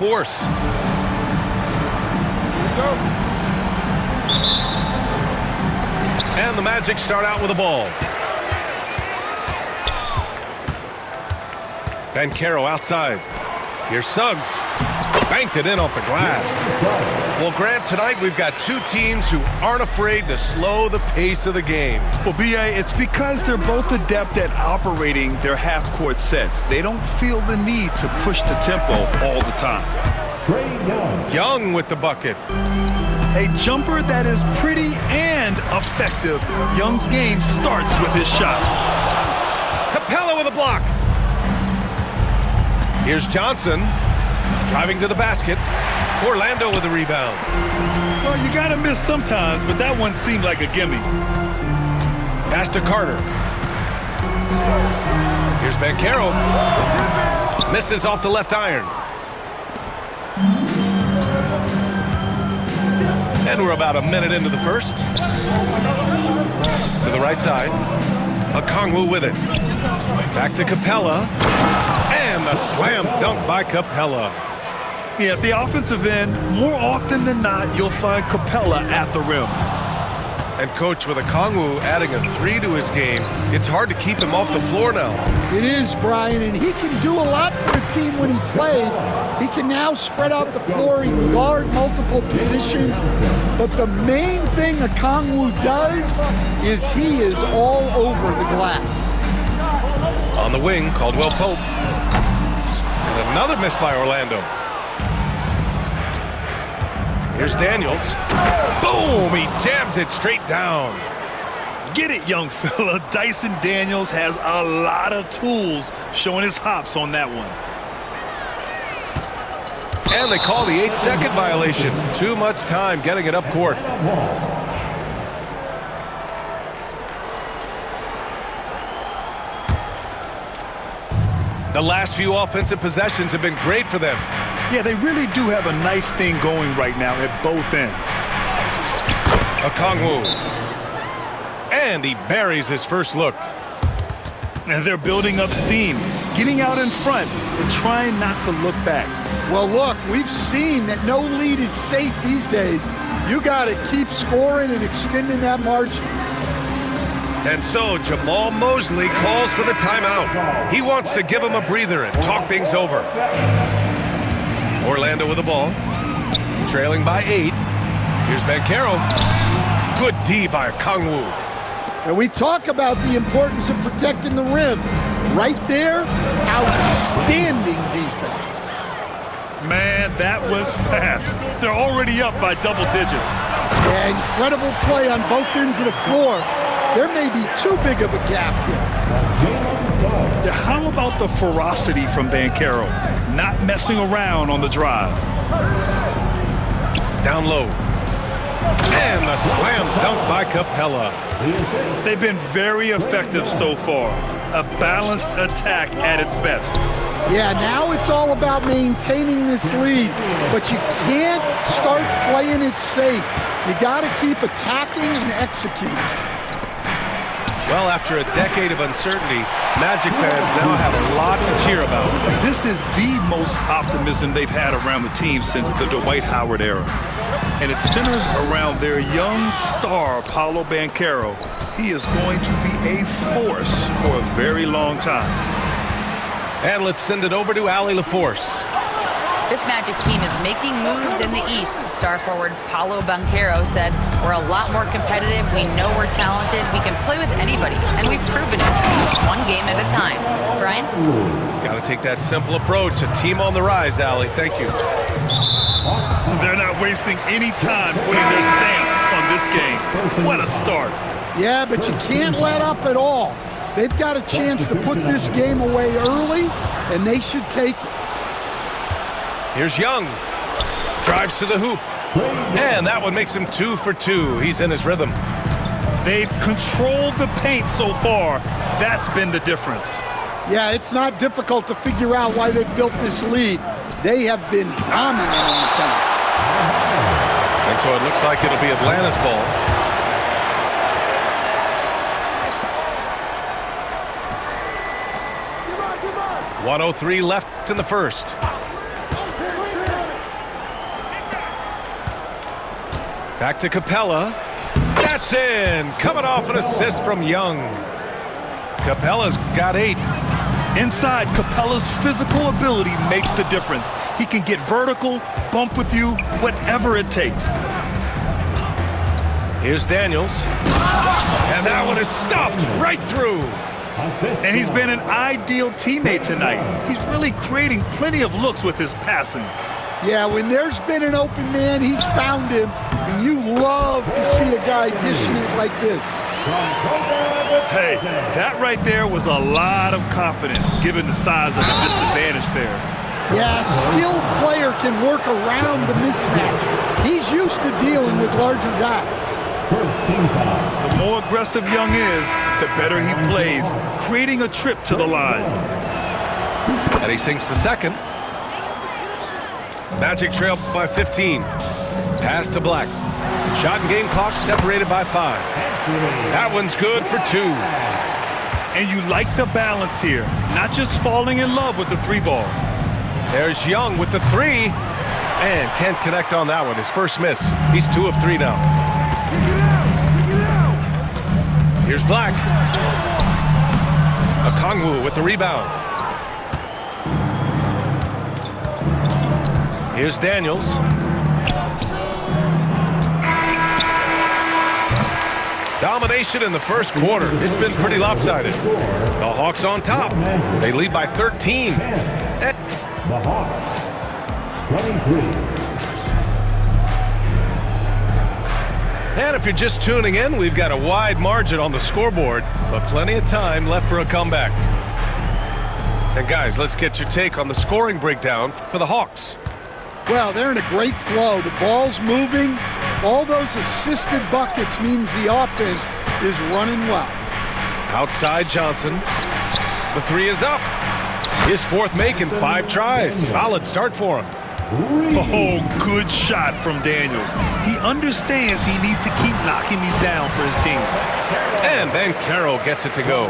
force. And the Magic start out with a ball. Banchero outside. Here's Suggs. Banked it in off the glass. Well, Grant, tonight we've got two teams who aren't afraid to slow the pace of the game. Well, B.A., it's because they're both adept at operating their half-court sets. They don't feel the need to push the tempo all the time. Young with the bucket. A jumper that is pretty and effective. Young's game starts with his shot. Capella with a block. Here's Johnson driving to the basket. Orlando with the rebound. Well, you got to miss sometimes, but that one seemed like a gimme. Pass to Carter. Here's Banchero. Misses off the left iron. And we're about a minute into the first. To the right side. Okongwu with it. Back to Capella. And a slam dunk by Capella. Yeah, at the offensive end, more often than not, you'll find Capella at the rim. And Coach, with Okongwu adding a 3 to his game, it's hard to keep him off the floor now. It is, Brian, and he can do a lot for a team when he plays. He can now spread out the floor, he can guard multiple positions. But the main thing Okongwu does is he is all over the glass. On the wing, Caldwell Pope. And another miss by Orlando. Here's Daniels. Boom! He jams it straight down. Get it, young fella. Dyson Daniels has a lot of tools, showing his hops on that one. And they call the 8-second violation. Too much time getting it up court. The last few offensive possessions have been great for them. Yeah, they really do have a nice thing going right now at both ends. Okongwu. And he buries his first look. And they're building up steam, getting out in front and trying not to look back. Well, look, we've seen that no lead is safe these days. You got to keep scoring and extending that margin. And so Jamal Mosley calls for the timeout. He wants to give him a breather and talk things over. Orlando with the ball, trailing by 8. Here's Banchero. Good D by Okongwu. And we talk about the importance of protecting the rim. Right there, outstanding defense. Man, that was fast. They're already up by double digits. Yeah, incredible play on both ends of the floor. There may be too big of a gap here. How about the ferocity from Banchero? Not messing around on the drive. Down low. And a slam dunk by Capella. They've been very effective so far. A balanced attack at its best. Yeah, now it's all about maintaining this lead, but you can't start playing it safe. You got to keep attacking and executing. Well, after a decade of uncertainty, Magic fans now have a lot to cheer about. This is the most optimism they've had around the team since the Dwight Howard era. And it centers around their young star, Paolo Banchero. He is going to be a force for a very long time. And let's send it over to Allie LaForce. This Magic team is making moves in the East. Star forward Paolo Banchero said, "We're a lot more competitive. We know we're talented. We can play with anybody, and we've proven it just one game at a time." Brian? Got to take that simple approach. A team on the rise, Allie. Thank you. They're not wasting any time putting their stamp on this game. What a start. Yeah, but you can't let up at all. They've got a chance to put this game away early, and they should take it. Here's Young. Drives to the hoop. And that one makes him 2 for 2. He's in his rhythm. They've controlled the paint so far. That's been the difference. Yeah, it's not difficult to figure out why they've built this lead. They have been dominant in the paint. And so it looks like it'll be Atlanta's ball. .103 left in the first. Back to Capella. That's in. Coming off an assist from Young. Capella's got 8. Inside, Capella's physical ability makes the difference. He can get vertical, bump with you, whatever it takes. Here's Daniels. And that one is stuffed right through. And he's been an ideal teammate tonight. He's really creating plenty of looks with his passing. Yeah, when there's been an open man, he's found him. And you love to see a guy dishing it like this. Hey, that right there was a lot of confidence given the size of the disadvantage there. Yeah, a skilled player can work around the mismatch. He's used to dealing with larger guys. The more aggressive Young is, the better he plays, creating a trip to the line. And he sinks the second. Magic trail by 15. Pass to Black. Shot and game clock separated by 5. That one's good for 2. And you like the balance here, not just falling in love with the 3-ball. There's Young with the 3. And can't connect on that one. His first miss. He's 2 of 3 now. Here's Black. Okongwu with the rebound. Here's Daniels. Domination in the first quarter. It's been pretty lopsided. The Hawks on top. They lead by 13. The Hawks, 23. And if you're just tuning in, we've got a wide margin on the scoreboard, but plenty of time left for a comeback. And guys, let's get your take on the scoring breakdown for the Hawks. Well, they're in a great flow. The ball's moving. All those assisted buckets means the offense is running well. Outside Johnson. The 3 is up. His 4th make in 5 tries. Solid start for him. Oh, good shot from Daniels. He understands he needs to keep knocking these down for his team. And then Carroll gets it to go.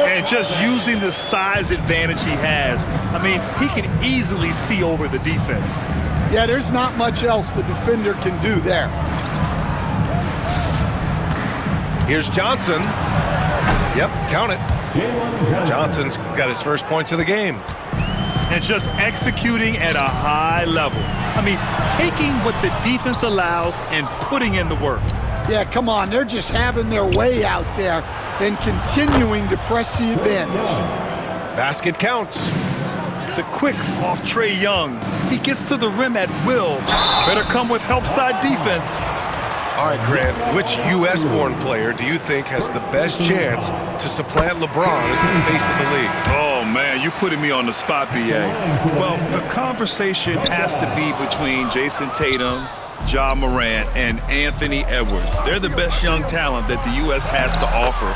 And just using the size advantage he has, I mean, he can easily see over the defense. Yeah, there's not much else the defender can do there. Here's Johnson. Yep, count it. Johnson's got his first points of the game. And just executing at a high level. I mean, taking what the defense allows and putting in the work. Yeah, come on. They're just having their way out there and continuing to press the advantage. Basket counts. The quicks off Trae Young. He gets to the rim at will. Better come with help side defense. All right, Grant, which U.S.-born player do you think has the best chance to supplant LeBron as the face of the league? Oh, man, you're putting me on the spot, B.A. Well, the conversation has to be between Jason Tatum, Ja Morant, and Anthony Edwards. They're the best young talent that the U.S. has to offer.